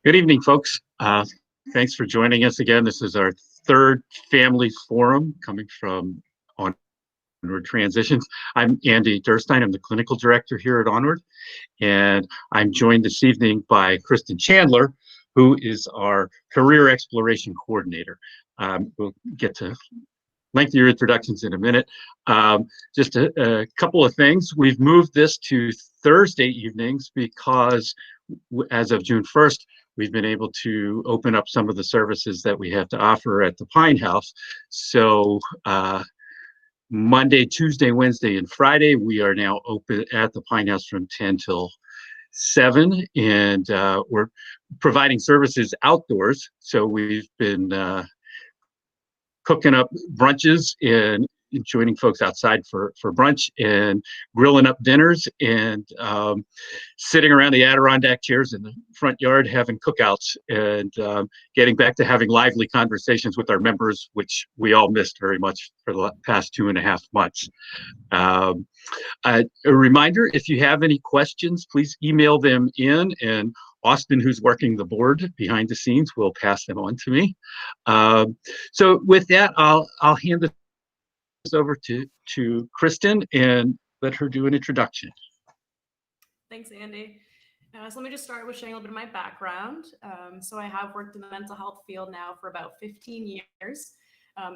Good evening, folks. Thanks for joining us again. This is our third family forum coming from Onward Transitions. I'm Andy Durstein. I'm the clinical director here at Onward, and I'm joined this evening by Kristen Chandler, who is our career exploration coordinator. We'll get to lengthier introductions in a minute. Just a couple of things. We've moved this to Thursday evenings because as of June 1st, we've been able to open up some of the services that we have to offer at the Pine House. So Monday, Tuesday, Wednesday, and Friday, we are now open at the Pine House from 10 till 7, and we're providing services outdoors. So we've been cooking up brunches and joining folks outside for brunch and grilling up dinners and sitting around the Adirondack chairs in the front yard having cookouts and getting back to having lively conversations with our members, which we all missed very much for the past 2.5 months. A reminder, if you have any questions, please email them in, and Austin, who's working the board behind the scenes, will pass them on to me. So with that, I'll hand this over to Kristen and let her do an introduction. Thanks, Andy. So let me just start with sharing a little bit of my background. So I have worked in the mental health field now for about 15 years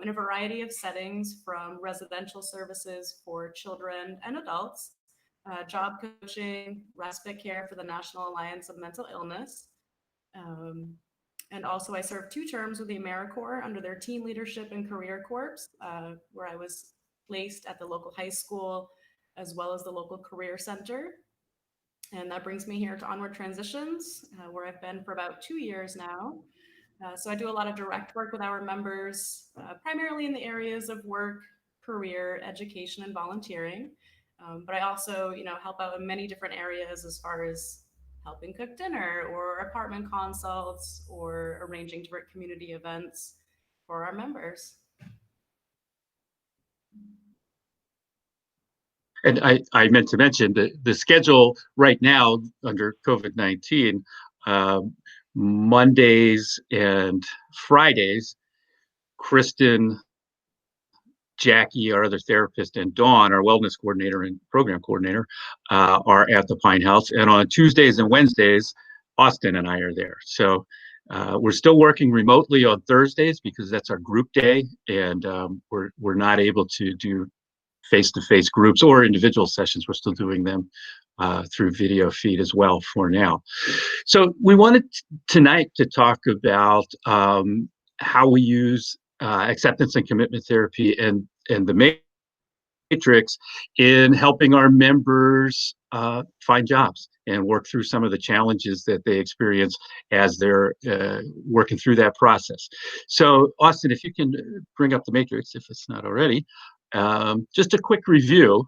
in a variety of settings, from residential services for children and adults, job coaching, respite care for the National Alliance of Mental Illness. And also I served 2 terms with the AmeriCorps under their Teen Leadership and Career Corps, where I was placed at the local high school as well as the local career center. And that brings me here to Onward Transitions, where I've been for about 2 years now. So I do a lot of direct work with our members, primarily in the areas of work, career, education, and volunteering. But I also, help out in many different areas as far as helping cook dinner or apartment consults or arranging different community events for our members. And I meant to mention the schedule right now under COVID-19, Mondays and Fridays, Kristen, Jackie, our other therapist, and Dawn, our wellness coordinator and program coordinator, are at the Pine House. And on Tuesdays and Wednesdays, Austin and I are there. So we're still working remotely on Thursdays because that's our group day, and we're not able to do face-to-face groups or individual sessions. We're still doing them through video feed as well for now. So we wanted tonight to talk about how we use acceptance and commitment therapy and the matrix in helping our members find jobs and work through some of the challenges that they experience as they're working through that process. So Austin, if you can bring up the matrix, if it's not already. Just a quick review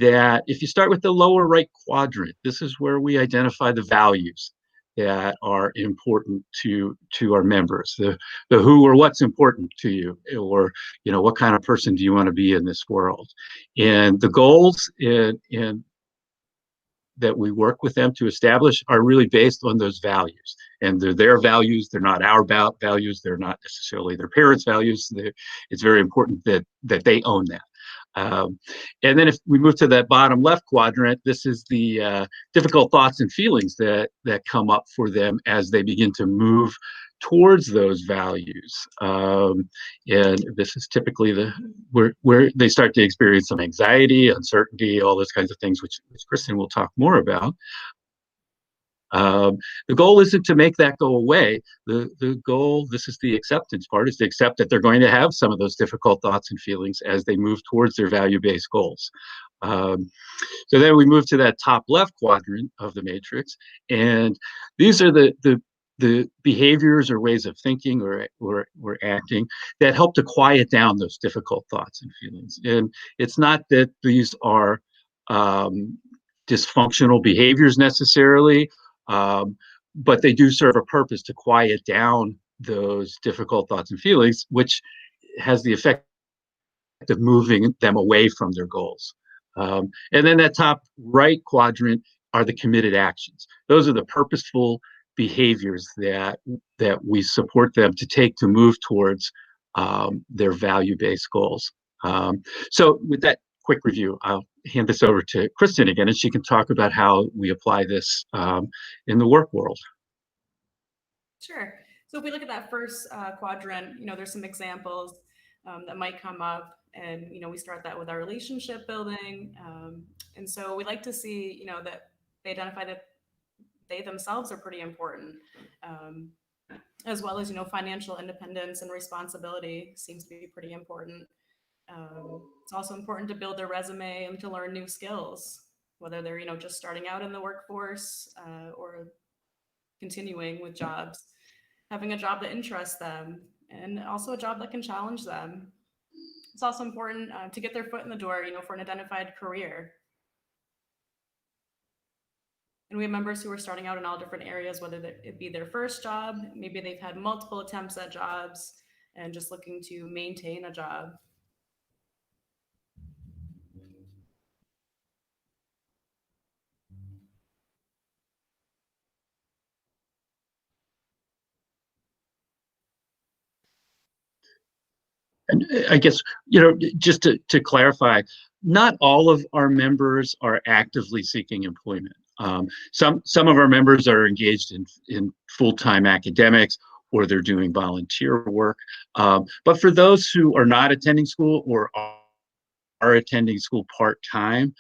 that if you start with the lower right quadrant, this is where we identify the values that are important to our members, the who or what's important to you, or what kind of person do you want to be in this world, and the goals in that we work with them to establish are really based on those values, and they're their values. They're not our values. They're not necessarily their parents' values. It's very important that they own that. And then if we move to that bottom left quadrant, this is the difficult thoughts and feelings that come up for them as they begin to move towards those values. And this is typically where they start to experience some anxiety, uncertainty, all those kinds of things, which Kristen will talk more about. The goal isn't to make that go away. The goal, this is the acceptance part, is to accept that they're going to have some of those difficult thoughts and feelings as they move towards their value-based goals. So then we move to that top left quadrant of the matrix, and these are the behaviors or ways of thinking or acting that help to quiet down those difficult thoughts and feelings. And it's not that these are dysfunctional behaviors necessarily, but they do serve a purpose to quiet down those difficult thoughts and feelings, which has the effect of moving them away from their goals. And then that top right quadrant are the committed actions. Those are the purposeful behaviors that we support them to take to move towards their value-based goals. So with that quick review, I'll hand this over to Kristen again, and she can talk about how we apply this in the work world. Sure. So if we look at that first quadrant, there's some examples that might come up, and we start that with our relationship building, and so we like to see that they identify that they themselves are pretty important, as well as financial independence and responsibility seems to be pretty important. It's also important to build their resume and to learn new skills, whether they're just starting out in the workforce or continuing with jobs. Having a job that interests them and also a job that can challenge them. It's also important to get their foot in the door, for an identified career. And we have members who are starting out in all different areas, whether it be their first job, maybe they've had multiple attempts at jobs and just looking to maintain a job. And I guess, just to clarify, not all of our members are actively seeking employment. Some of our members are engaged in full-time academics, or they're doing volunteer work. But for those who are not attending school or are attending school part-time,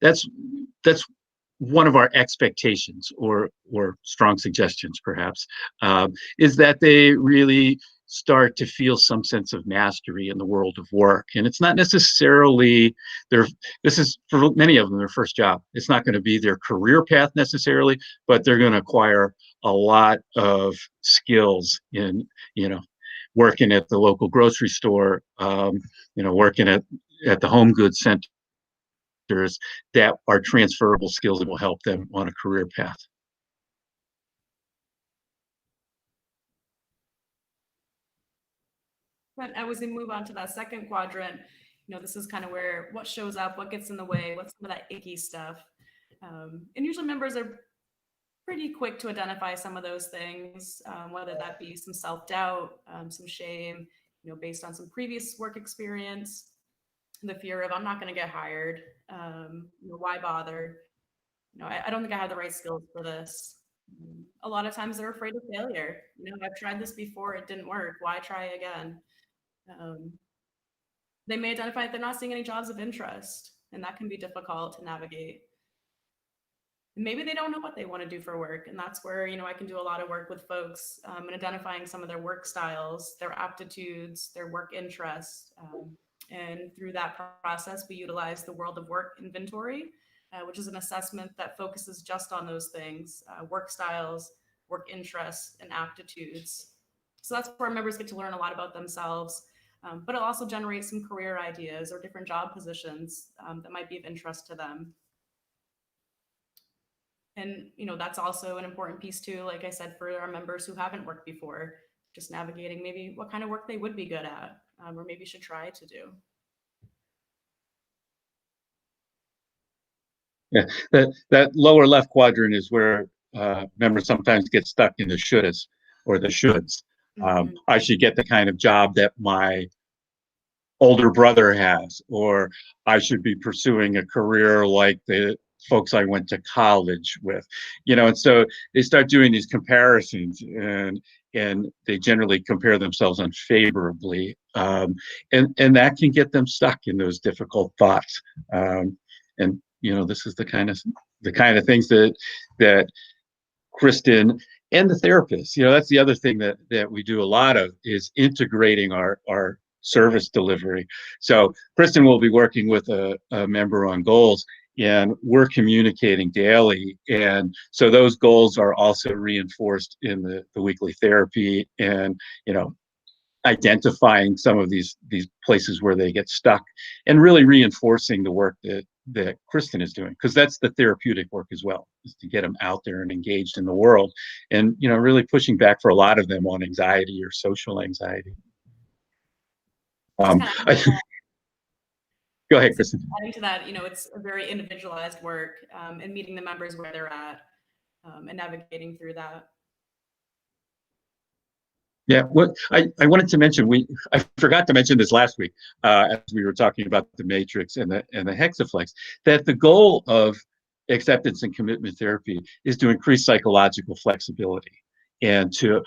that's one of our expectations, or strong suggestions perhaps, is that they really start to feel some sense of mastery in the world of work. And it's not necessarily this is for many of them their first job. It's not going to be their career path necessarily, but they're going to acquire a lot of skills in working at the local grocery store, working at the home goods center, that are transferable skills that will help them on a career path. But as we move on to that second quadrant, this is kind of where what shows up, what gets in the way, what's some of that icky stuff. And usually members are pretty quick to identify some of those things, whether that be some self-doubt, some shame, based on some previous work experience, the fear of I'm not going to get hired, why bother? I don't think I have the right skills for this. A lot of times they're afraid of failure. I've tried this before, it didn't work. Why try again? They may identify that they're not seeing any jobs of interest, and that can be difficult to navigate. Maybe they don't know what they want to do for work, and that's where I can do a lot of work with folks in identifying some of their work styles, their aptitudes, their work interests, and through that process we utilize the World of Work inventory, which is an assessment that focuses just on those things: work styles, work interests, and aptitudes. So that's where members get to learn a lot about themselves, but it'll also generate some career ideas or different job positions that might be of interest to them. And that's also an important piece too, like I said, for our members who haven't worked before, just navigating maybe what kind of work they would be good at, or maybe should try to do. Yeah, that lower left quadrant is where members sometimes get stuck in the shoulds or the shoulds. I should get the kind of job that my older brother has, or I should be pursuing a career like the folks I went to college with, and so they start doing these comparisons, and they generally compare themselves unfavorably, and that can get them stuck in those difficult thoughts. And this is the kind of things that Kristen and the therapist, that's the other thing that we do a lot of, is integrating our service delivery. So Kristen will be working with a member on goals, and we're communicating daily. And so those goals are also reinforced in the weekly therapy, and, identifying some of these places where they get stuck, and really reinforcing the work that Kristen is doing, because that's the therapeutic work as well, is to get them out there and engaged in the world, and really pushing back for a lot of them on anxiety or social anxiety. Go ahead, Kristen. Adding to that, it's a very individualized work, and meeting the members where they're at, and navigating through that. Yeah, what I wanted to mention, I forgot to mention this last week, as we were talking about the matrix and the hexaflex, that the goal of acceptance and commitment therapy is to increase psychological flexibility and to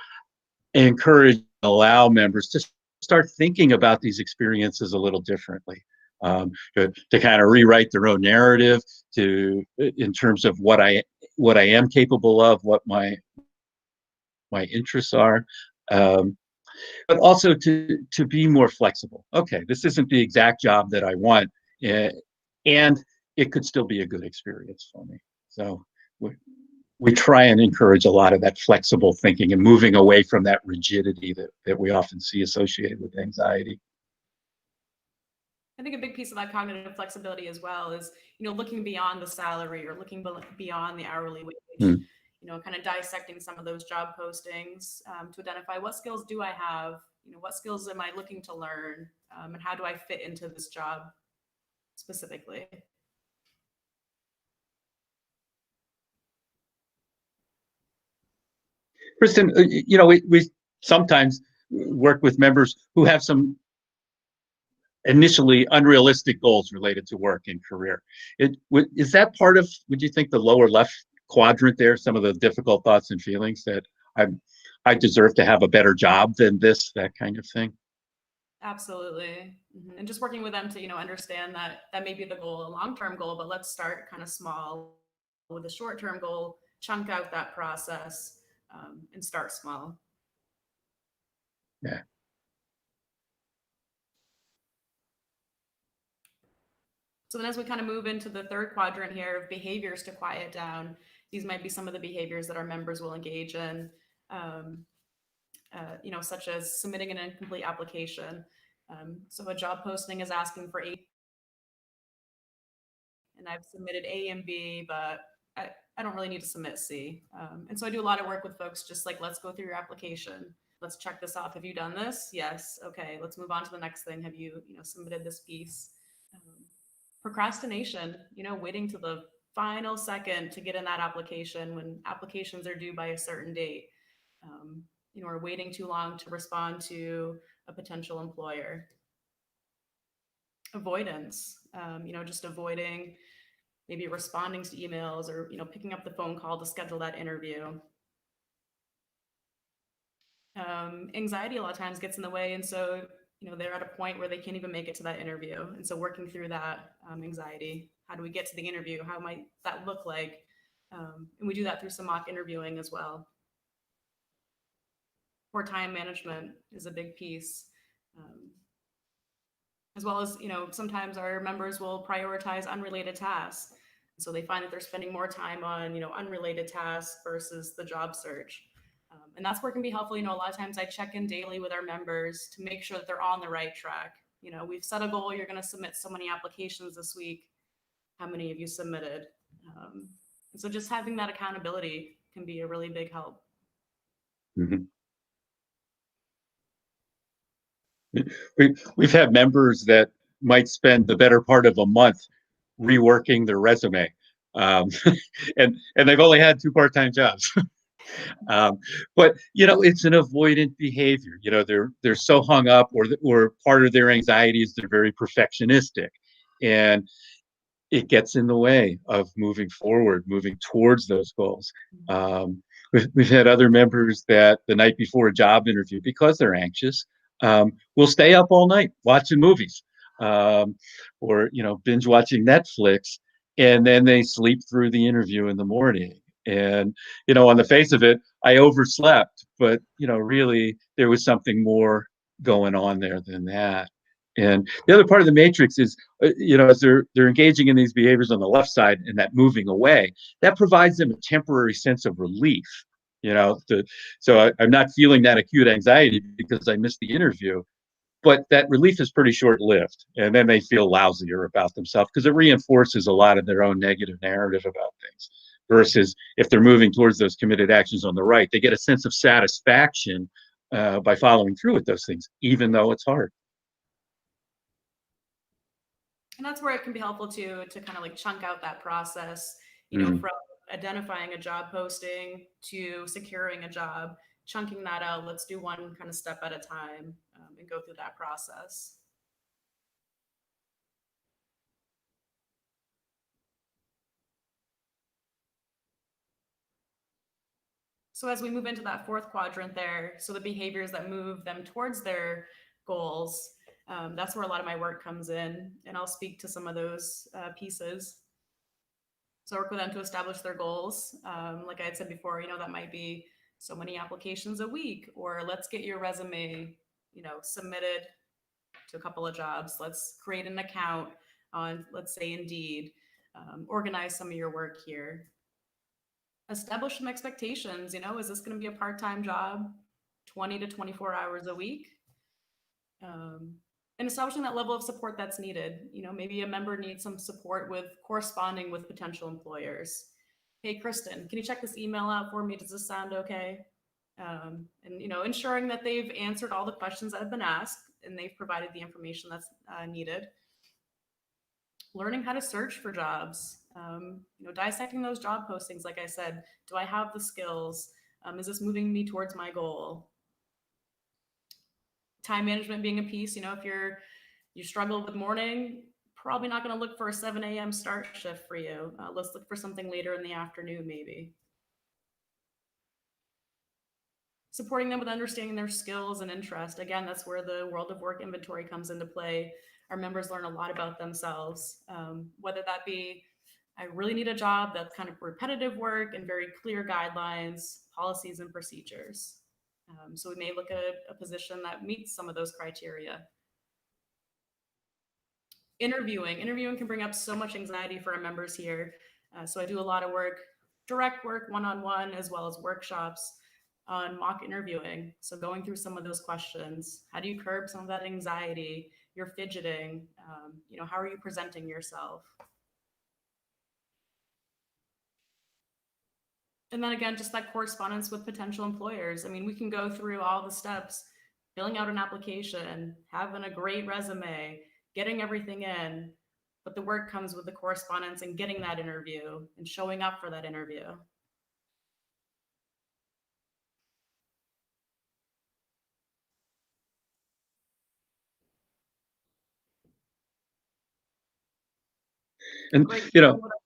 encourage, allow members to start thinking about these experiences a little differently, to kind of rewrite their own narrative, in terms of what I am capable of, what my interests are, but also to be more flexible. Okay, this isn't the exact job that I want, and it could still be a good experience for me. So we try and encourage a lot of that flexible thinking and moving away from that rigidity that we often see associated with anxiety. I think a big piece of that cognitive flexibility as well is, looking beyond the salary or looking beyond the hourly wage, kind of dissecting some of those job postings, to identify what skills do I have, what skills am I looking to learn, and how do I fit into this job specifically. Kristen, we sometimes work with members who have some initially unrealistic goals related to work and career. Is that part of, would you think, the lower left quadrant there, some of the difficult thoughts and feelings that I deserve to have a better job than this, that kind of thing? Absolutely. Mm-hmm. And just working with them to, understand that may be the goal, a long-term goal, but let's start kind of small with a short-term goal, chunk out that process, and start small. Yeah. So then as we kind of move into the third quadrant here of behaviors to quiet down, these might be some of the behaviors that our members will engage in, such as submitting an incomplete application. So a job posting is asking for A, and I've submitted A and B, but I don't really need to submit C. And so I do a lot of work with folks, just like, let's go through your application. Let's check this off. Have you done this? Yes. Okay, let's move on to the next thing. Have you, submitted this piece? Procrastination, waiting to the final second to get in that application when applications are due by a certain date, or waiting too long to respond to a potential employer. Avoidance, just avoiding maybe responding to emails or, picking up the phone call to schedule that interview. Anxiety a lot of times gets in the way. And so, they're at a point where they can't even make it to that interview. And so working through that anxiety, how do we get to the interview? How might that look like? And we do that through some mock interviewing as well. Or time management is a big piece. As well as, sometimes our members will prioritize unrelated tasks. So they find that they're spending more time on, unrelated tasks versus the job search. And that's where it can be helpful. A lot of times I check in daily with our members to make sure that they're on the right track. We've set a goal, you're going to submit so many applications this week. How many have you submitted? And so just having that accountability can be a really big help. Mm-hmm. We've had members that might spend the better part of a month reworking their resume, and they've only had 2 part-time jobs. But it's an avoidant behavior. They're so hung up, or part of their anxiety is they're very perfectionistic, and it gets in the way of moving forward, moving towards those goals. We've had other members that the night before a job interview, because they're anxious, will stay up all night watching movies, or binge watching Netflix, and then they sleep through the interview in the morning. And on the face of it, I overslept, but really there was something more going on there than that. And the other part of the matrix is, as they're engaging in these behaviors on the left side and that moving away, that provides them a temporary sense of relief. So I'm not feeling that acute anxiety because I missed the interview, but that relief is pretty short-lived, and then they feel lousier about themselves because it reinforces a lot of their own negative narrative about things. Versus if they're moving towards those committed actions on the right, they get a sense of satisfaction by following through with those things, even though it's hard. And that's where it can be helpful to kind of like chunk out that process, Mm. from identifying a job posting to securing a job, chunking that out. Let's do one kind of step at a time, and go through that process. So as we move into that fourth quadrant there, so the behaviors that move them towards their goals, that's where a lot of my work comes in, and I'll speak to some of those pieces. So I work with them to establish their goals. Like I had said before, that might be so many applications a week, or let's get your resume, submitted to a couple of jobs. Let's create an account on, let's say, Indeed. Organize some of your work here. Establish some expectations. Is this going to be a part-time job, 20 to 24 hours a week? And establishing that level of support that's needed. Maybe a member needs some support with corresponding with potential employers. Hey, Kristen, can you check this email out for me? Does this sound okay? And ensuring that they've answered all the questions that have been asked and they've provided the information that's needed. Learning how to search for jobs. Dissecting those job postings. Like I said, do I have the skills? Is this moving me towards my goal? Time management being a piece. If you struggle with morning, probably not going to look for a 7 a.m. start shift for you. Let's look for something later in the afternoon, maybe. Supporting them with understanding their skills and interest. Again, that's where the world of work inventory comes into play. Our members learn a lot about themselves, whether that be, I really need a job that's kind of repetitive work and very clear guidelines, policies, and procedures. So we may look at a position that meets some of those criteria. Interviewing can bring up so much anxiety for our members here. So I do a lot of work, direct work, one-on-one, as well as workshops on mock interviewing. So going through some of those questions. How do you curb some of that anxiety? You're fidgeting. How are you presenting yourself? And then again, just that correspondence with potential employers. I mean, we can go through all the steps, filling out an application, having a great resume, getting everything in, but the work comes with the correspondence and getting that interview and showing up for that interview. And Great.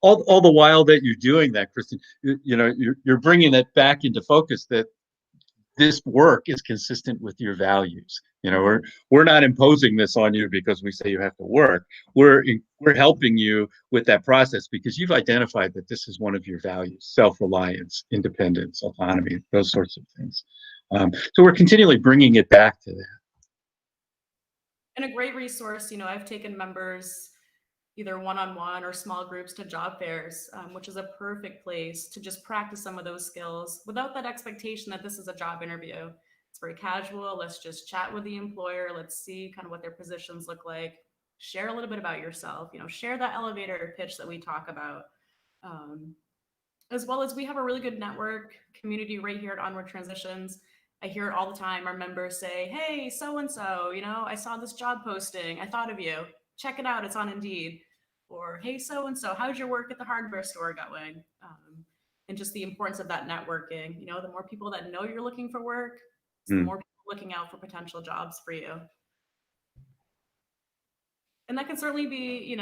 all the while that you're doing that, Kristen, you're bringing that back into focus, that this work is consistent with your values. We're not imposing this on you because we say you have to work. We're helping you with that process because you've identified that this is one of your values: self-reliance, independence, autonomy, those sorts of things. So we're continually bringing it back to that. And a great resource, I've taken members either one-on-one or small groups to job fairs, which is a perfect place to just practice some of those skills without that expectation that this is a job interview. It's very casual. Let's just chat with the employer. Let's see kind of what their positions look like. Share a little bit about yourself. Share that elevator pitch that we talk about. As well as we have a really good network community right here at Onward Transitions. I hear it all the time. Our members say, hey, so-and-so, I saw this job posting. I thought of you. Check it out. It's on Indeed. Or, hey, so-and-so, how's your work at the hardware store going? And just the importance of that networking. The more people that know you're looking for work, it's the more people looking out for potential jobs for you. And that can certainly be,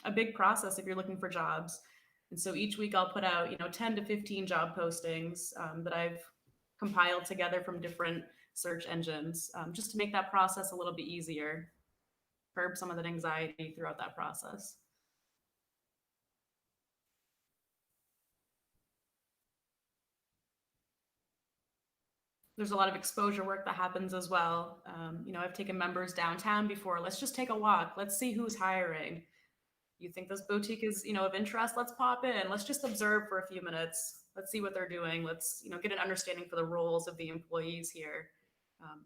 a big process if you're looking for jobs. And so each week I'll put out, 10 to 15 job postings that I've compiled together from different search engines, just to make that process a little bit easier, curb some of that anxiety throughout that process. There's a lot of exposure work that happens as well. I've taken members downtown before. Let's just take a walk. Let's see who's hiring. You think this boutique is, of interest? Let's pop in. Let's just observe for a few minutes. Let's see what they're doing. Let's, get an understanding for the roles of the employees here.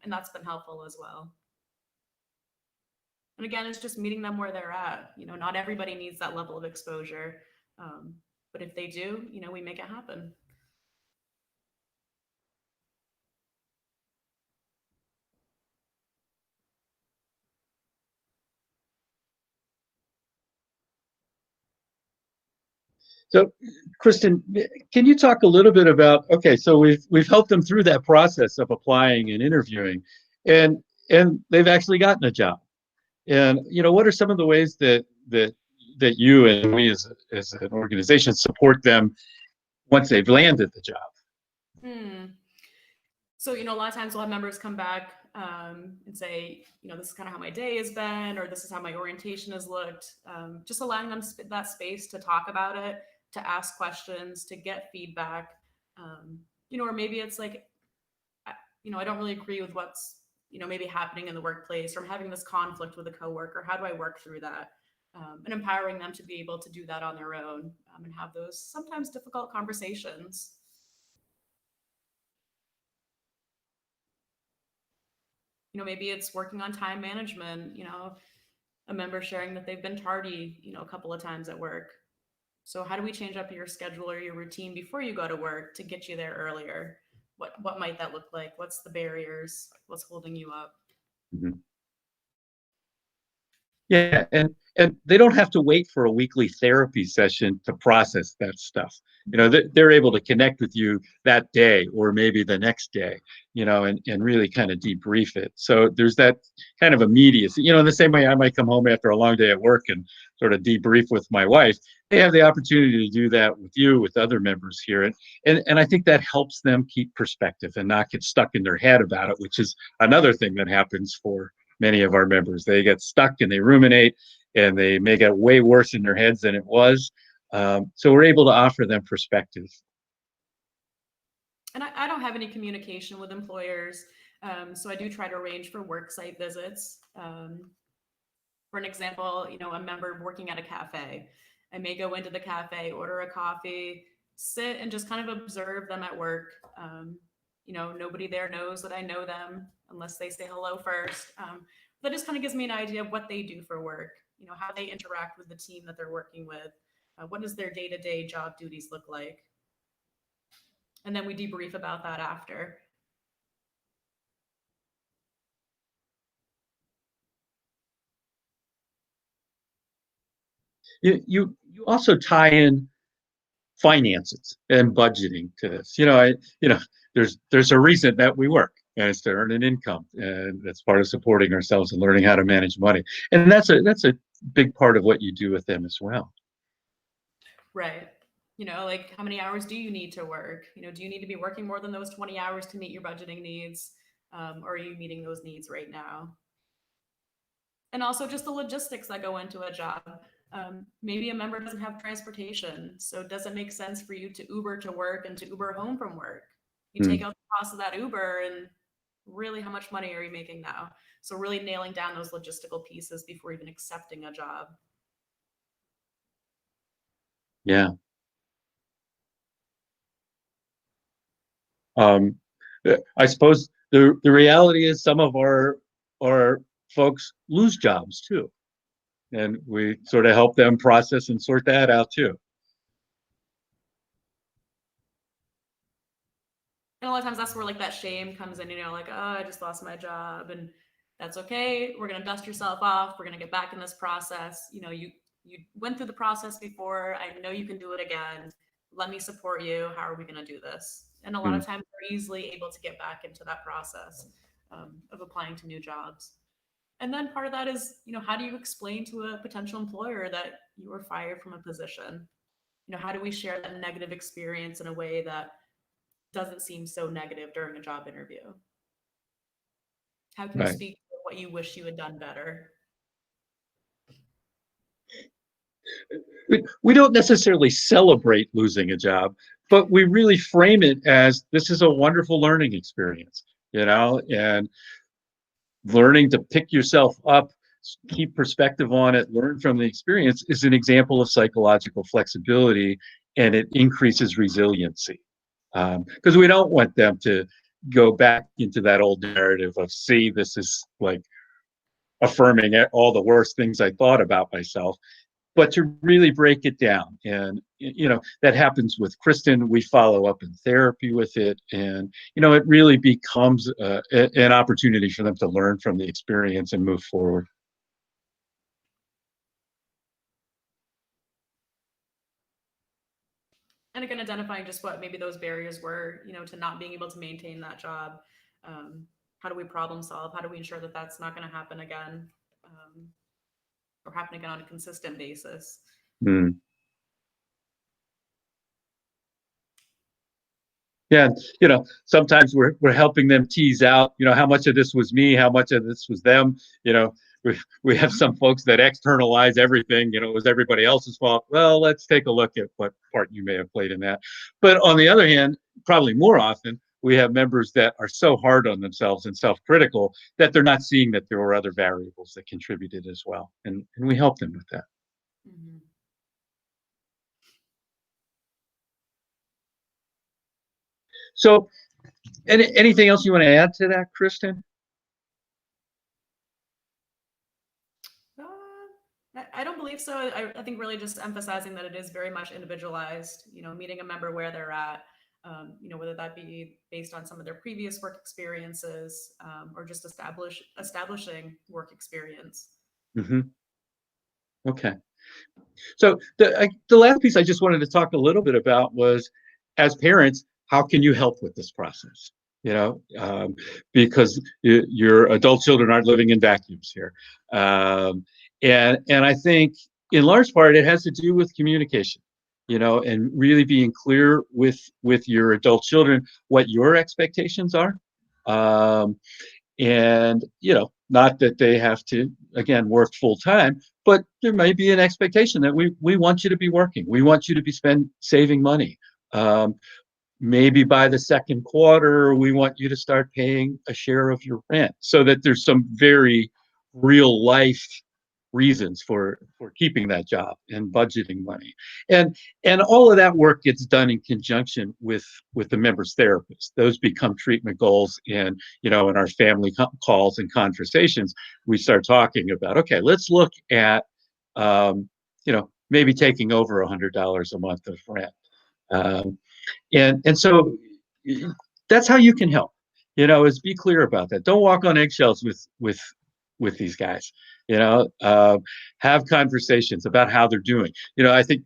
And that's been helpful as well. And again, it's just meeting them where they're at. Not everybody needs that level of exposure. But if they do, we make it happen. So, Kristen, can you talk a little bit about, okay, so we've helped them through that process of applying and interviewing, and they've actually gotten a job. And what are some of the ways that you and we as an organization support them once they've landed the job? Hmm. So, a lot of times we'll have members come back and say, this is kind of how my day has been, or this is how my orientation has looked. Just allowing them that space to talk about it, to ask questions, to get feedback. Or maybe it's like, I don't really agree with what's, maybe happening in the workplace, or I'm having this conflict with a coworker. How do I work through that? And empowering them to be able to do that on their own, and have those sometimes difficult conversations. Maybe it's working on time management, a member sharing that they've been tardy, a couple of times at work. So how do we change up your schedule or your routine before you go to work to get you there earlier? What might that look like? What's the barriers? What's holding you up? Mhm. Yeah, and they don't have to wait for a weekly therapy session to process that stuff. They're able to connect with you that day or maybe the next day, and really kind of debrief it. So there's that kind of immediacy. In the same way I might come home after a long day at work and sort of debrief with my wife. They have the opportunity to do that with you, with other members here. And I think that helps them keep perspective and not get stuck in their head about it, which is another thing that happens for many of our members. They get stuck and they ruminate and they make it way worse in their heads than it was. So we're able to offer them perspective. And I don't have any communication with employers. So I do try to arrange for work site visits. For an example, a member working at a cafe. I may go into the cafe, order a coffee, sit and just kind of observe them at work. Nobody there knows that I know them unless they say hello first. That just kind of gives me an idea of what they do for work, how they interact with the team that they're working with. What does their day-to-day job duties look like? And then we debrief about that after. You also tie in finances and budgeting to this. There's a reason that we work, and it's to earn an income, and that's part of supporting ourselves and learning how to manage money. And that's a big part of what you do with them as well. Right. Like how many hours do you need to work? Do you need to be working more than those 20 hours to meet your budgeting needs? Or are you meeting those needs right now? And also just the logistics that go into a job. Maybe a member doesn't have transportation. So does it make sense for you to Uber to work and to Uber home from work? You take Hmm. out the cost of that Uber, and really how much money are you making now? So really nailing down those logistical pieces before even accepting a job. Yeah. Um, I suppose the reality is some of our folks lose jobs too, and we sort of help them process and sort that out too. And a lot of times that's where like that shame comes in, like, oh, I just lost my job, and that's okay. We're gonna dust yourself off. We're gonna get back in this process. You went through the process before. I know you can do it again. Let me support you. How are we gonna do this? And a lot Hmm. of times we're easily able to get back into that process of applying to new jobs. And then part of that is, how do you explain to a potential employer that you were fired from a position? How do we share that negative experience in a way that doesn't seem so negative during a job interview? How can you Right. speak to what you wish you had done better? We don't necessarily celebrate losing a job, but we really frame it as this is a wonderful learning experience, and learning to pick yourself up, keep perspective on it, learn from the experience is an example of psychological flexibility, and it increases resiliency. Because we don't want them to go back into that old narrative of, see, this is like affirming all the worst things I thought about myself, but to really break it down. And that happens with Kristen. We follow up in therapy with it, and it really becomes an opportunity for them to learn from the experience and move forward. And again, identifying just what maybe those barriers were, to not being able to maintain that job. How do we problem solve? How do we ensure that that's not going to happen again, or happen again on a consistent basis? Mm. Yeah, sometimes we're helping them tease out, how much of this was me, how much of this was them. We have some folks that externalize everything. It was everybody else's fault. Well, let's take a look at what part you may have played in that. But on the other hand, probably more often, we have members that are so hard on themselves and self-critical that they're not seeing that there were other variables that contributed as well, and we help them with that. Mm-hmm. So, anything else you want to add to that, Kristen? I don't believe so. I think really just emphasizing that it is very much individualized, meeting a member where they're at, whether that be based on some of their previous work experiences, or just establishing work experience. Mm-hmm. Okay. So the last piece I just wanted to talk a little bit about was, as parents, how can you help with this process? Because your adult children aren't living in vacuums here, and I think in large part it has to do with communication, and really being clear with your adult children what your expectations are. And not that they have to again work full time, but there may be an expectation that we want you to be working, we want you to be saving money. Maybe by the second quarter we want you to start paying a share of your rent, so that there's some very real life reasons for keeping that job and budgeting money, and all of that work gets done in conjunction with the member's therapist. Those become treatment goals, and in our family calls and conversations we start talking about, okay, let's look at maybe taking over $100 a month of rent, and so that's how you can help, is be clear about that. Don't walk on eggshells with these guys. Have conversations about how they're doing. I think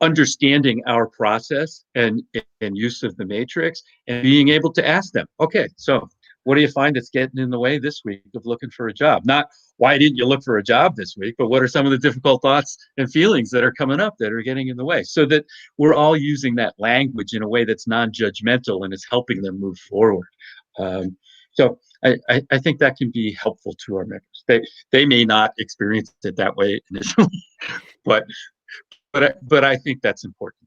understanding our process and use of the matrix, and being able to ask them, okay, so what do you find that's getting in the way this week of looking for a job? Not why didn't you look for a job this week, but what are some of the difficult thoughts and feelings that are coming up that are getting in the way, so that we're all using that language in a way that's non-judgmental and is helping them move forward. So I think that can be helpful to our members. They may not experience it that way initially, but I think that's important.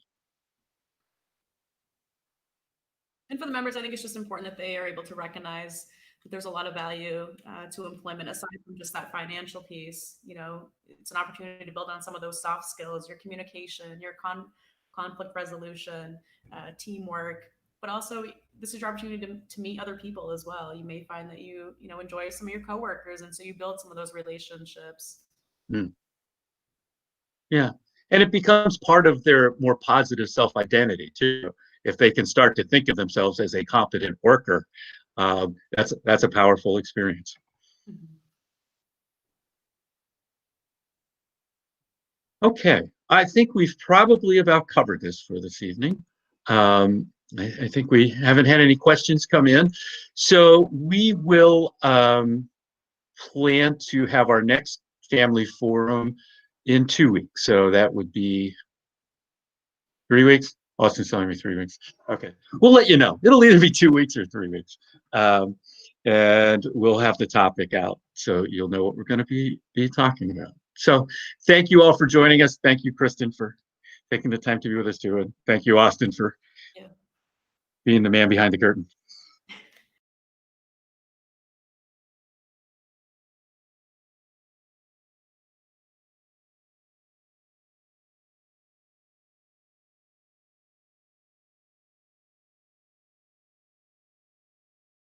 And for the members, I think it's just important that they are able to recognize that there's a lot of value to employment aside from just that financial piece. It's an opportunity to build on some of those soft skills, your communication, your conflict resolution, teamwork, but also this is your opportunity to meet other people as well. You may find that you enjoy some of your coworkers, and so you build some of those relationships. Mm. Yeah, and it becomes part of their more positive self-identity too. If they can start to think of themselves as a competent worker, that's a powerful experience. Mm-hmm. Okay, I think we've probably about covered this for this evening. I think we haven't had any questions come in, so we will plan to have our next family forum in 2 weeks. So that would be 3 weeks. Austin's telling me 3 weeks. Okay, we'll let you know. It'll either be 2 weeks or 3 weeks, and we'll have the topic out so you'll know what we're going to be talking about. So thank you all for joining us. Thank you, Kristen, for taking the time to be with us too, and thank you, Austin, for being the man behind the curtain.